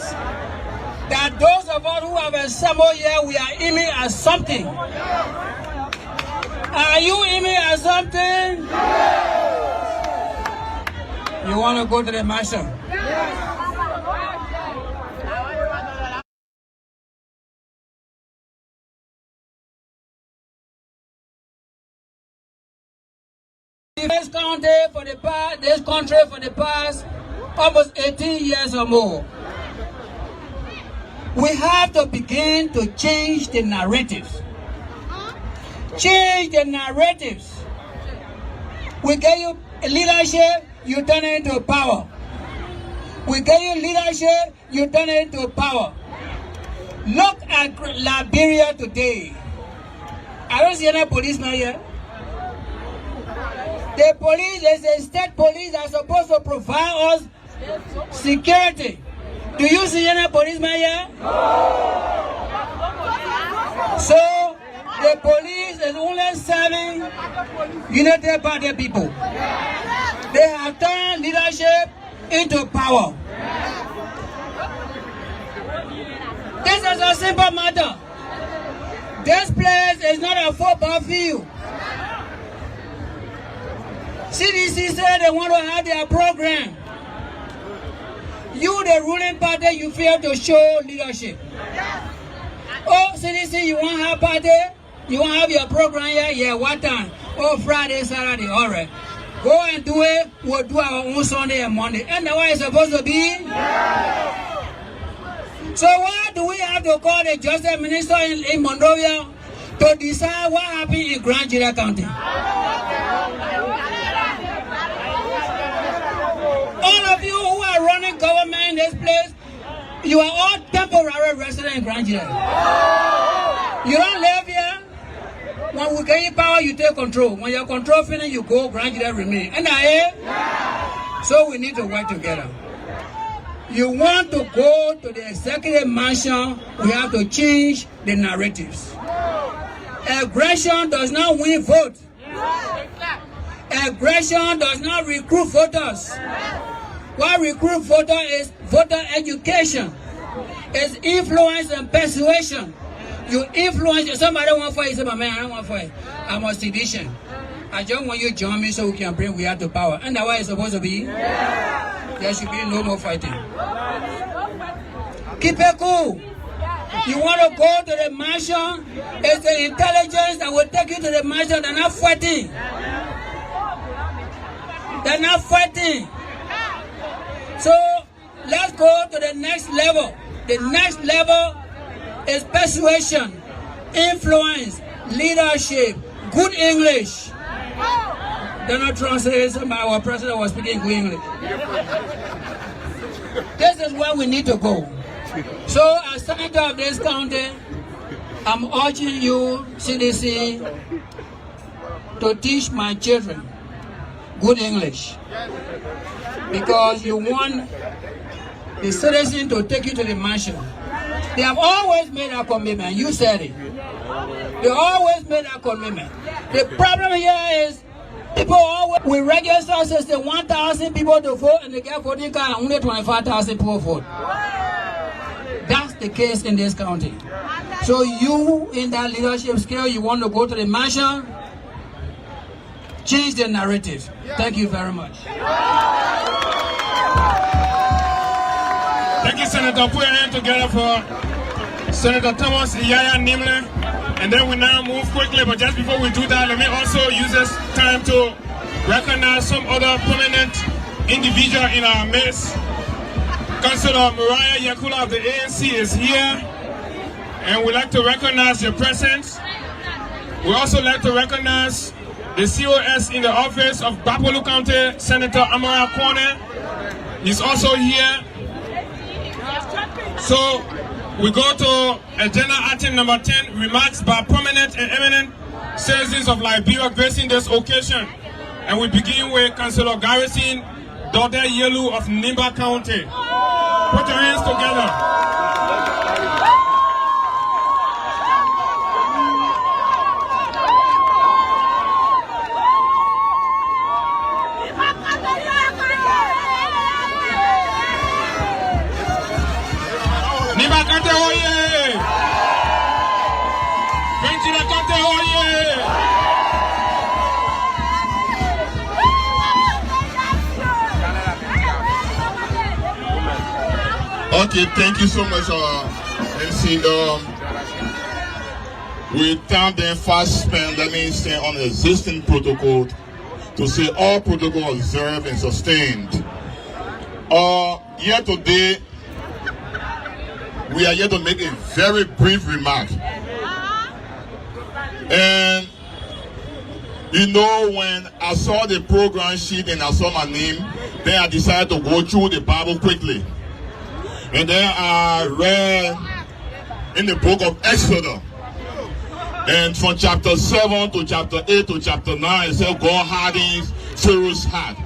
that those of us who have assembled here, we are aiming at something. Are you aiming at something? You want to go to the mansion? This country for the past almost 18 years or more. We have to begin to change the narratives. Change the narratives. We get you leadership, you turn it into power. We get you leadership, you turn it into power. Look at Liberia today. I don't see any policeman here. The police is a state police that are supposed to provide us security. Do you see any policeman here? So the police is only serving United Party people. They have turned leadership into power. This is a simple matter. This place is not a football field. CDC said they want to have their program. You, the ruling party, you fail to show leadership. Oh, CDC, you want to have party? You want to have your program here? Yeah, what time? Oh, Friday, Saturday, all right. Go and do it. We'll do our own Sunday and Monday. And the way it's supposed to be? So why do we have to call the justice minister in Monrovia to decide what happened in Grand Gedeh County? All of you who are running government in this place, you are all temporary residents in Grand Gedeh. You don't live here. When we get power, you take control. When your control finish, you go, gradually remain. And so we need to work together. You want to go to the executive mansion, we have to change the narratives. Aggression does not win votes. Aggression does not recruit voters. What recruit voters is voter education. It's influence and persuasion. You influence somebody want for it, say, my man, I don't want for it. I'm a sedition. I just want you to join me so we can bring we to power. And that's what it's supposed to be. There should be no more fighting. Keep it cool. You want to go to the mansion, it's the intelligence that will take you to the mansion. They're not fighting. They're not fighting. So let's go to the next level. The next level is persuasion, influence, leadership, good English. They're not translating. Our president was speaking good English. This is where we need to go. So as senator of this county, I'm urging you, CDC, to teach my children good English. Because you want the citizen to take you to the mansion. They have always made a commitment. You said it. They always made a commitment. The problem here is people always, we register system 1,000 people to vote and they get voting card and only 25,000 people vote. That's the case in this county. So you, in that leadership skill, you want to go to the mansion, change the narrative. Thank you very much. Thank you, Senator. Put your hand together for Senator Thomas Iyaya Nimle. And then we now move quickly, but just before we do that, let me also use this time to recognize some other prominent individual in our midst. Councilor Mariah Yakula of the ANC is here, and we'd like to recognize your presence. We also like to recognize the COS in the office of Bapolu County, Senator Amara Kwane. He's also here. So we go to agenda item number 10, remarks by prominent and eminent citizens of Liberia gracing this occasion. And we begin with Councilor Garrison Dode Yelu of Nimba County. Put your hands together. Nimba County, oye! Ventura County, oye! Okay, thank you so much, MC. We thank them fast spend, let me say, on the existing protocol to say all protocol observed and sustained. Here today, we are here to make a very brief remark. And you know, when I saw the program sheet and I saw my name, then I decided to go through the Bible quickly. And then I read in the book of Exodus. And from chapter 7 to chapter 8 to chapter 9, it said God hardens Pharaoh's heart.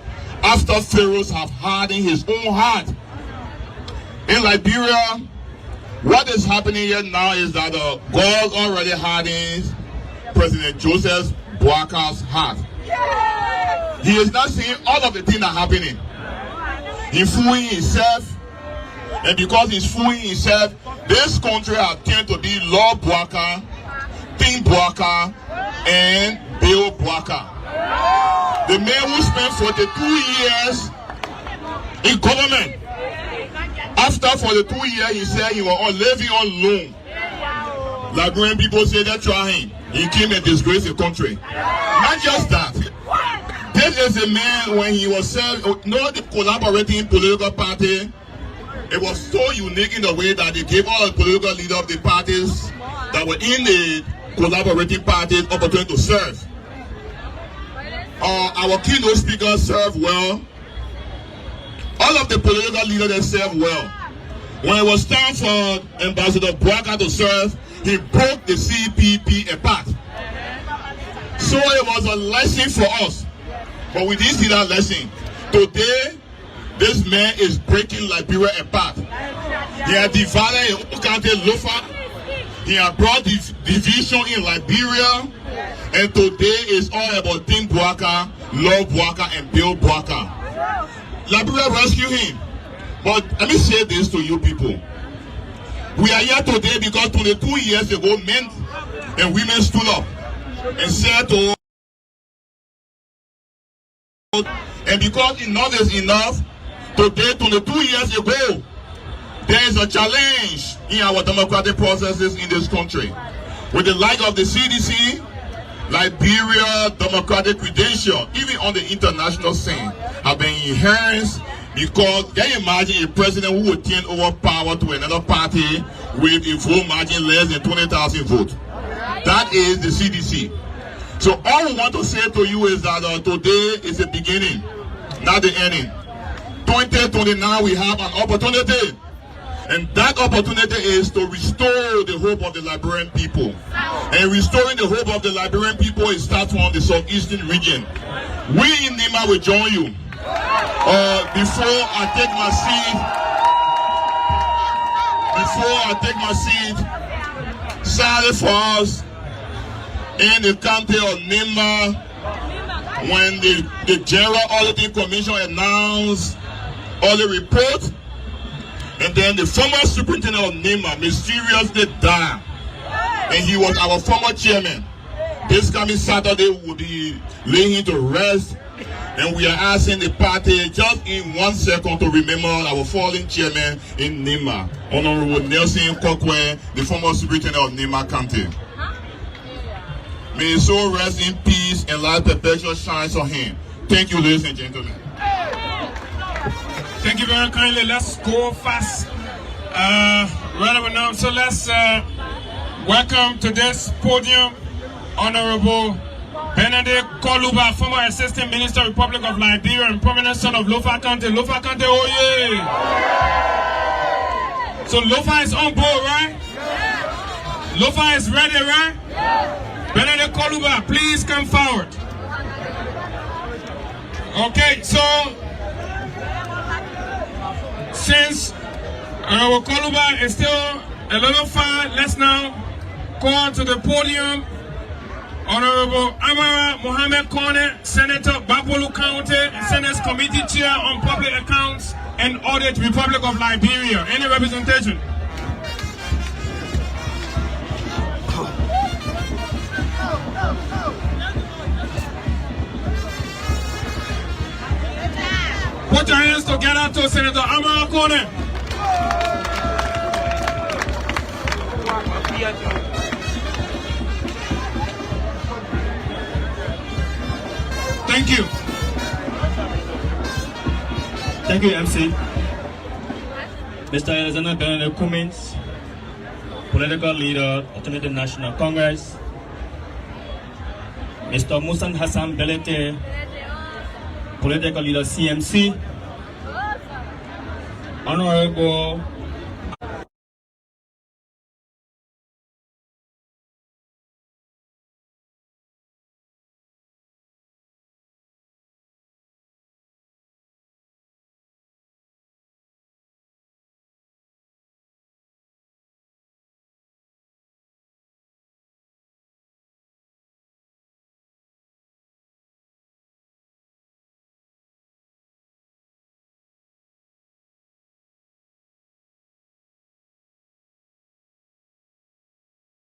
After Pharaoh have hardened his own heart. In Liberia, what is happening here now is that God already hardens President Joseph Boakar's heart. He is not seeing all of the things that are happening. He's fooling himself. And because he's fooling himself, this country has turned to be Lord Boakar, King Boakar, and Bill Boakar. The man who spent 42 years in government. After 42 years, he said he was living on loan. Like when people say they're trying, he came and disgraced the country. Not just that. This is a man when he was the collaborating political party. It was so unique in the way that they gave all the political leaders of the parties that were in the collaborating parties opportunity to serve. Our keynote speakers served well. All of the political leaders they served well. When it was time for Ambassador Boakar to serve, he broke the CPP apart. So it was a lesson for us. But we didn't see that lesson. Today, this man is breaking Liberia apart. He has divided a whole country, Lofa. He has brought division in Liberia. And today is all about Tim Bouaka, Love Bouaka, and Bill Bouaka. Liberia rescued him. But let me say this to you people. We are here today because 22 years ago, men and women stood up and said to, and because enough is enough, today, 22 years ago, there is a challenge in our democratic processes in this country. With the like of the CDC, Liberia democratic credential, even on the international scene, have been enhanced because can you imagine a president who would turn over power to another party with a vote margin less than 20,000 votes? That is the CDC. So all we want to say to you is that today is the beginning, not the ending. 2029 we have an opportunity. And that opportunity is to restore the hope of the Liberian people. And restoring the hope of the Liberian people, it starts from the southeastern region. We in Nima will join you. Before I take my seat, sadly for us, in the county of Nima, when the General Auditing Commission announced all the report, and then the former superintendent of Nima mysteriously died, and he was our former chairman. This coming Saturday will be laying him to rest, and we are asking the party just in 1 second to remember our fallen chairman in Nima, Honorable Nelson Kokwe, the former superintendent of Nima County. May his soul rest in peace and light perpetual shines on him. Thank you, ladies and gentlemen. Thank you very kindly. Let's go fast. Right about now. So let's welcome to this podium Honorable Benedict Koluba, former Assistant Minister, Republic of Liberia, and prominent son of Lofa County. Lofa County, oh yeah! So Lofa is on board, right? Lofa is ready, right? Benedict Koluba, please come forward. Okay, so since our Koluba is still a little far, let's now call to the podium Honorable Amara Mohammed Kone, Senator Babolu County, Senate Committee Chair on Public Accounts and Audit, Republic of Liberia. Any representation? Put your hands together to Senator Amara Kone. Thank you. Thank you, MC. Mr. Alexander Benedict Cummins, political leader, Alternative National Congress. Mr. Musan Hassan Belete, political leader, CMC. Honorable